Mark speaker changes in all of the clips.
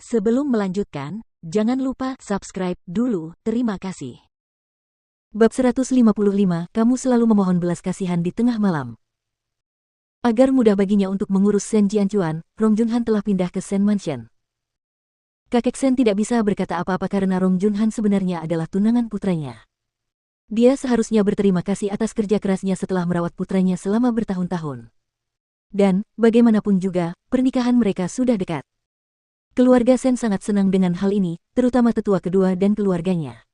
Speaker 1: Sebelum melanjutkan, jangan lupa subscribe dulu, terima kasih.
Speaker 2: Bab 155, kamu selalu memohon belas kasihan di tengah malam. Agar mudah baginya untuk mengurus Sen Jianchuan, Rong Junhan telah pindah ke Sen Mansion. Kakek Sen tidak bisa berkata apa-apa karena Rong Junhan sebenarnya adalah tunangan putranya. Dia seharusnya berterima kasih atas kerja kerasnya setelah merawat putranya selama bertahun-tahun. Dan, bagaimanapun juga, pernikahan mereka sudah dekat. Keluarga Sen sangat senang dengan hal ini, terutama tetua kedua dan keluarganya.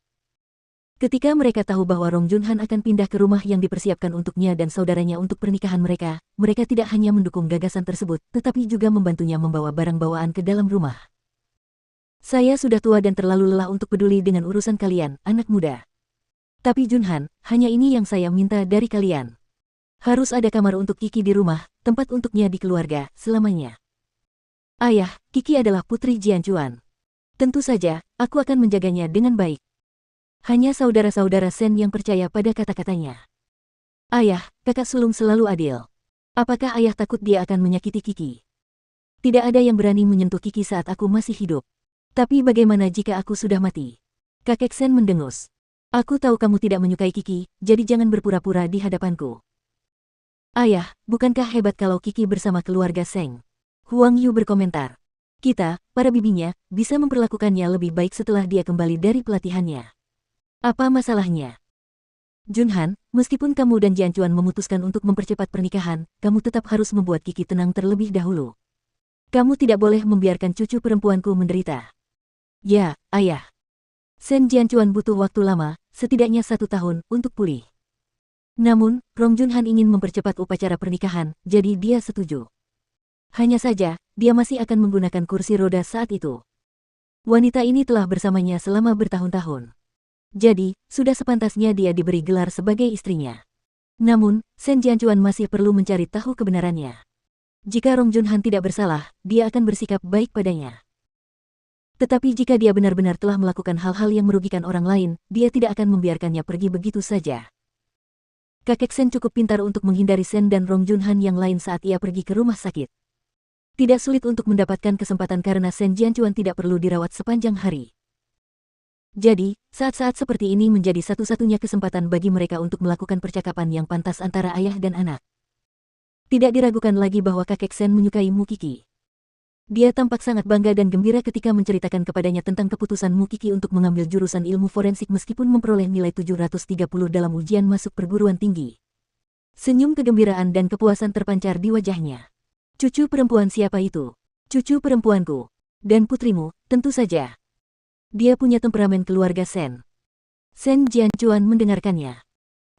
Speaker 2: Ketika mereka tahu bahwa Rong Junhan akan pindah ke rumah yang dipersiapkan untuknya dan saudaranya untuk pernikahan mereka, mereka tidak hanya mendukung gagasan tersebut, tetapi juga membantunya membawa barang bawaan ke dalam rumah. Saya sudah tua dan terlalu lelah untuk peduli dengan urusan kalian, anak muda. Tapi Junhan, hanya ini yang saya minta dari kalian. Harus ada kamar untuk Kiki di rumah, tempat untuknya di keluarga, selamanya. Ayah, Kiki adalah putri Jianchuan. Tentu saja, aku akan menjaganya dengan baik. Hanya saudara-saudara Sen yang percaya pada kata-katanya. Ayah, kakak sulung selalu adil. Apakah ayah takut dia akan menyakiti Kiki? Tidak ada yang berani menyentuh Kiki saat aku masih hidup. Tapi bagaimana jika aku sudah mati? Kakek Sen mendengus. Aku tahu kamu tidak menyukai Kiki, jadi jangan berpura-pura di hadapanku. Ayah, bukankah hebat kalau Kiki bersama keluarga Seng? Huang Yu berkomentar. Kita, para bibinya, bisa memperlakukannya lebih baik setelah dia kembali dari pelatihannya. Apa masalahnya? Junhan, meskipun kamu dan Jianchuan memutuskan untuk mempercepat pernikahan, kamu tetap harus membuat Kiki tenang terlebih dahulu. Kamu tidak boleh membiarkan cucu perempuanku menderita. Ya, ayah. Sen Jianchuan butuh waktu lama, setidaknya 1 tahun, untuk pulih. Namun, Rong Junhan ingin mempercepat upacara pernikahan, jadi dia setuju. Hanya saja, dia masih akan menggunakan kursi roda saat itu. Wanita ini telah bersamanya selama bertahun-tahun. Jadi, sudah sepantasnya dia diberi gelar sebagai istrinya. Namun, Sen Jianchuan masih perlu mencari tahu kebenarannya. Jika Rong Junhan tidak bersalah, dia akan bersikap baik padanya. Tetapi jika dia benar-benar telah melakukan hal-hal yang merugikan orang lain, dia tidak akan membiarkannya pergi begitu saja. Kakek Sen cukup pintar untuk menghindari Sen dan Rong Junhan yang lain saat ia pergi ke rumah sakit. Tidak sulit untuk mendapatkan kesempatan karena Sen Jianchuan tidak perlu dirawat sepanjang hari. Jadi, saat-saat seperti ini menjadi satu-satunya kesempatan bagi mereka untuk melakukan percakapan yang pantas antara ayah dan anak. Tidak diragukan lagi bahwa kakek Sen menyukai Mu Kiki. Dia tampak sangat bangga dan gembira ketika menceritakan kepadanya tentang keputusan Mu Kiki untuk mengambil jurusan ilmu forensik meskipun memperoleh nilai 730 dalam ujian masuk perguruan tinggi. Senyum kegembiraan dan kepuasan terpancar di wajahnya. Cucu perempuan siapa itu? Cucu perempuanku. Dan putrimu, tentu saja. Dia punya temperamen keluarga Sen. Sen Jianchuan mendengarkannya.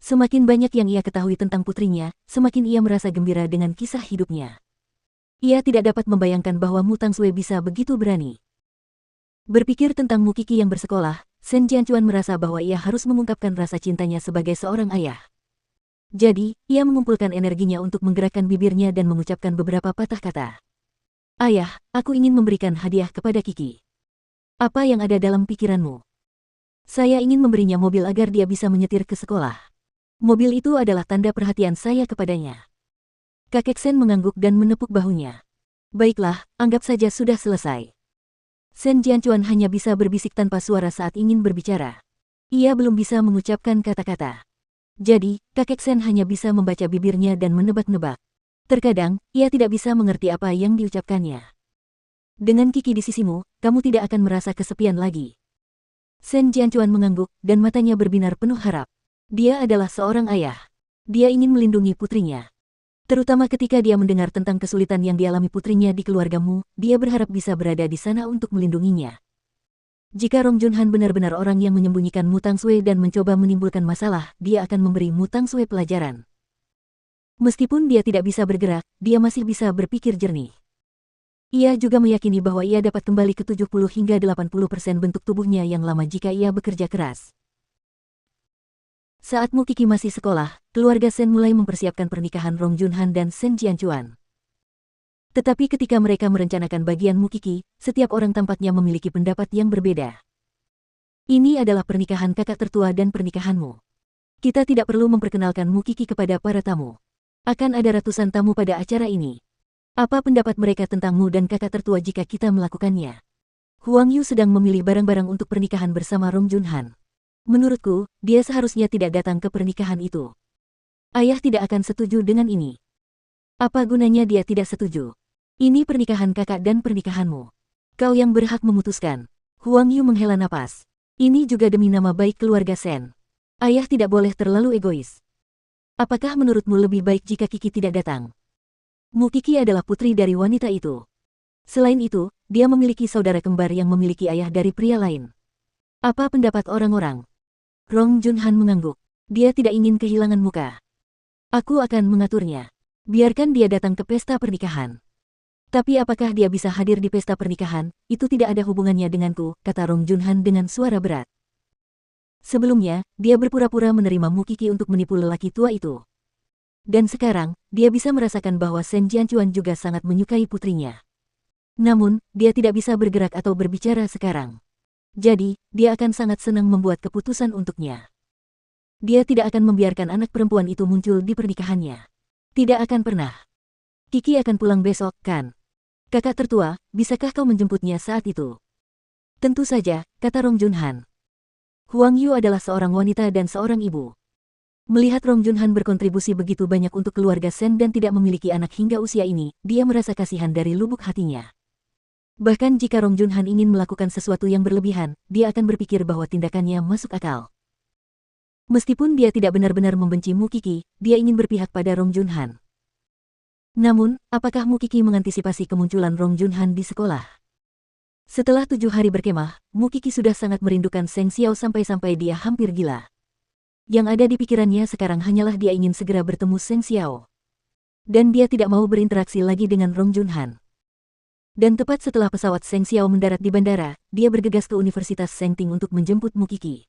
Speaker 2: Semakin banyak yang ia ketahui tentang putrinya, semakin ia merasa gembira dengan kisah hidupnya. Ia tidak dapat membayangkan bahwa Mu Tangsue bisa begitu berani. Berpikir tentang Mu Kiki yang bersekolah, Sen Jianchuan merasa bahwa ia harus mengungkapkan rasa cintanya sebagai seorang ayah. Jadi, ia mengumpulkan energinya untuk menggerakkan bibirnya dan mengucapkan beberapa patah kata. Ayah, aku ingin memberikan hadiah kepada Kiki. Apa yang ada dalam pikiranmu? Saya ingin memberinya mobil agar dia bisa menyetir ke sekolah. Mobil itu adalah tanda perhatian saya kepadanya. Kakek Sen mengangguk dan menepuk bahunya. Baiklah, anggap saja sudah selesai. Sen Jianchuan hanya bisa berbisik tanpa suara saat ingin berbicara. Ia belum bisa mengucapkan kata-kata. Jadi, kakek Sen hanya bisa membaca bibirnya dan menebak-nebak. Terkadang, ia tidak bisa mengerti apa yang diucapkannya. Dengan Kiki di sisimu, kamu tidak akan merasa kesepian lagi. Sen Jianchuan mengangguk, dan matanya berbinar penuh harap. Dia adalah seorang ayah. Dia ingin melindungi putrinya. Terutama ketika dia mendengar tentang kesulitan yang dialami putrinya di keluargamu, dia berharap bisa berada di sana untuk melindunginya. Jika Rong Junhan benar-benar orang yang menyembunyikan Mu Tangsue dan mencoba menimbulkan masalah, dia akan memberi Mu Tangsue pelajaran. Meskipun dia tidak bisa bergerak, dia masih bisa berpikir jernih. Ia juga meyakini bahwa ia dapat kembali ke 70 hingga 80% bentuk tubuhnya yang lama jika ia bekerja keras. Saat Mu Kiki masih sekolah, keluarga Sen mulai mempersiapkan pernikahan Rong Junhan dan Sen Jianchuan. Tetapi ketika mereka merencanakan bagian Mu Kiki, setiap orang tampaknya memiliki pendapat yang berbeda. Ini adalah pernikahan kakak tertua dan pernikahanmu. Kita tidak perlu memperkenalkan Mu Kiki kepada para tamu. Akan ada ratusan tamu pada acara ini. Apa pendapat mereka tentangmu dan kakak tertua jika kita melakukannya? Huang Yu sedang memilih barang-barang untuk pernikahan bersama Rong Junhan. Menurutku, dia seharusnya tidak datang ke pernikahan itu. Ayah tidak akan setuju dengan ini. Apa gunanya dia tidak setuju? Ini pernikahan kakak dan pernikahanmu. Kau yang berhak memutuskan. Huang Yu menghela napas. Ini juga demi nama baik keluarga Sen. Ayah tidak boleh terlalu egois. Apakah menurutmu lebih baik jika Kiki tidak datang? Mu Kiki adalah putri dari wanita itu. Selain itu, dia memiliki saudara kembar yang memiliki ayah dari pria lain. Apa pendapat orang-orang? Rong Junhan mengangguk. Dia tidak ingin kehilangan muka. Aku akan mengaturnya. Biarkan dia datang ke pesta pernikahan. Tapi apakah dia bisa hadir di pesta pernikahan? Itu tidak ada hubungannya denganku, kata Rong Junhan dengan suara berat. Sebelumnya, dia berpura-pura menerima Mu Kiki untuk menipu lelaki tua itu. Dan sekarang, dia bisa merasakan bahwa Sen Jianchuan juga sangat menyukai putrinya. Namun, dia tidak bisa bergerak atau berbicara sekarang. Jadi, dia akan sangat senang membuat keputusan untuknya. Dia tidak akan membiarkan anak perempuan itu muncul di pernikahannya. Tidak akan pernah. Kiki akan pulang besok, kan? Kakak tertua, bisakah kau menjemputnya saat itu? Tentu saja, kata Rong Junhan. Huang Yu adalah seorang wanita dan seorang ibu. Melihat Rong Junhan berkontribusi begitu banyak untuk keluarga Sen dan tidak memiliki anak hingga usia ini, dia merasa kasihan dari lubuk hatinya. Bahkan jika Rong Junhan ingin melakukan sesuatu yang berlebihan, dia akan berpikir bahwa tindakannya masuk akal. Meskipun dia tidak benar-benar membenci Mu Kiki, dia ingin berpihak pada Rong Junhan. Namun, apakah Mu Kiki mengantisipasi kemunculan Rong Junhan di sekolah? Setelah 7 hari berkemah, Mu Kiki sudah sangat merindukan Seng Xiao sampai-sampai dia hampir gila. Yang ada di pikirannya sekarang hanyalah dia ingin segera bertemu Seng Xiao. Dan dia tidak mau berinteraksi lagi dengan Rong Junhan. Dan tepat setelah pesawat Seng Xiao mendarat di bandara, dia bergegas ke Universitas Seng Ting untuk menjemput Mu Kiki.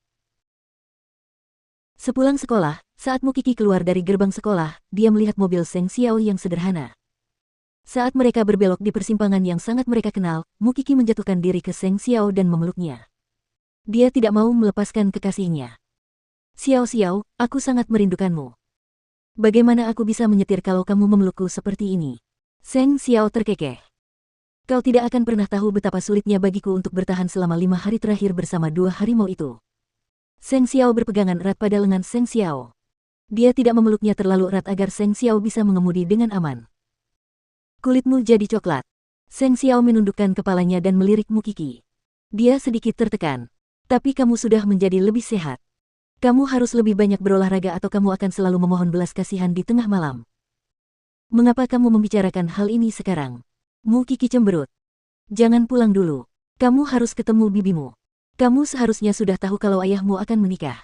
Speaker 2: Sepulang sekolah, saat Mu Kiki keluar dari gerbang sekolah, dia melihat mobil Seng Xiao yang sederhana. Saat mereka berbelok di persimpangan yang sangat mereka kenal, Mu Kiki menjatuhkan diri ke Seng Xiao dan memeluknya. Dia tidak mau melepaskan kekasihnya. Xiao Xiao, aku sangat merindukanmu. Bagaimana aku bisa menyetir kalau kamu memelukku seperti ini? Seng Xiao terkekeh. Kau tidak akan pernah tahu betapa sulitnya bagiku untuk bertahan selama 5 hari terakhir bersama 2 harimau itu. Seng Xiao berpegangan erat pada lengan Seng Xiao. Dia tidak memeluknya terlalu erat agar Seng Xiao bisa mengemudi dengan aman. Kulitmu jadi coklat. Seng Xiao menundukkan kepalanya dan melirik Mu Kiki. Dia sedikit tertekan. Tapi kamu sudah menjadi lebih sehat. Kamu harus lebih banyak berolahraga atau kamu akan selalu memohon belas kasihan di tengah malam. Mengapa kamu membicarakan hal ini sekarang? Mu Kiki cemberut. Jangan pulang dulu. Kamu harus ketemu bibimu. Kamu seharusnya sudah tahu kalau ayahmu akan menikah.